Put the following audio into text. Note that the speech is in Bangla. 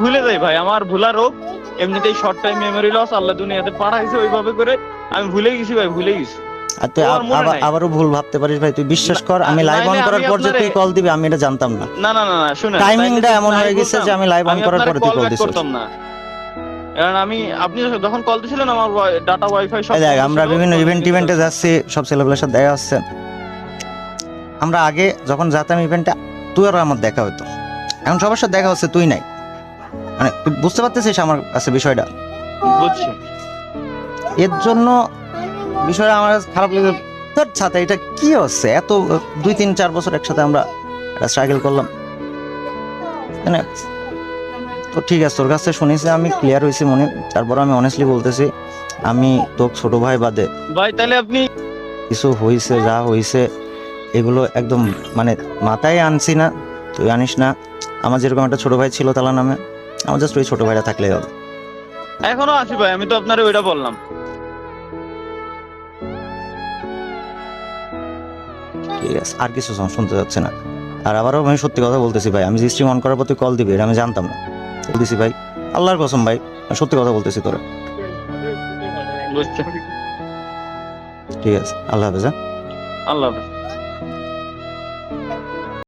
ভুলে যাই ভাই, আমার ভুলা রোগ। এমনিতেই শর্ট টাইম মেমোরি লস, আল্লাহ দুনিয়াতে পাঠাইছে ওইভাবে করে, আমি ভুলে গেছি ভাই, ভুলে গেছি। আর তুই আমার মনে নাই। আবারও ভুল ভাবতে পারিস ভাই, তুই বিশ্বাস কর আমি লাইভ অন নাইলে করার আমি পর যে তুই আপনারে- কল দিবি আমি এটা জানতাম না। না না না না, শুনেন, টাইমিংটা তাইলে এমন যদি হয়ে নাই গেছে যে বলতাম, আমি লাইভ অন করার আপনারে পরে তুই call কল back দিছিস। করতাম না। কারণ আপনি যখন কল দিছিলেন আমার ডাটা ওয়াইফাই সব এই দেখ বন্ধ আমরা ছিল, বিভিন্ন তো ইভেন্টে বুঝতে যাচ্ছি, সব ছেলেপেলের সাথে দেখা হচ্ছে। আমরা আগে যখন যেতাম ইভেন্টে তুই আর আমার দেখা হতো, এখন সবার সাথে দেখা হচ্ছে, তুই নাই। মানে তুই বুঝতে পারতেছিস আমার কাছে বিষয়টা। বুঝছি। এর জন্য বিষয়টা আমার কাছে খারাপ লেগে, তোর সাথে এটা কি হচ্ছে, এত 2-3-4 বছর একসাথে আমরা একটা স্ট্রাগল করলাম, মানে তো ঠিক আছে তোর কাছে শুনেছি, আমি ক্লিয়ার হয়েছি মনে। তারপর আমি অনেস্টলি বলতেছি, আমি তোর ছোট ভাই বাদে ভাই তাহলে আপনি কিছু হয়েছে যা হয়েছে এগুলো একদম মানে মাথায় আনছি না, তুই আনিস না। আমার যেরকম একটা ছোট ভাই ছিল তালা নামে, আমার জাস্ট ওই ছোট ভাইটা থাকলেই হবে। এখনো আছি ভাই, আমি তো আপনারে ওইটা বললাম। ঠিক আছে, আর কিছু শুনতে যাচ্ছে না। আর আবারও আমি সত্যি কথা বলতেছি ভাই, আমি যে স্ট্রিম অন করার প্রতি কল দিবি এটা আমি জানতাম না, বলতেছি ভাই আল্লাহর কসম ভাই, আমি সত্যি কথা বলতেছি তোরা। বুঝছি। ঠিক আছে, আল্লাহ হাফেজ। হ্যাঁ। আল্লাহ হাফেজ।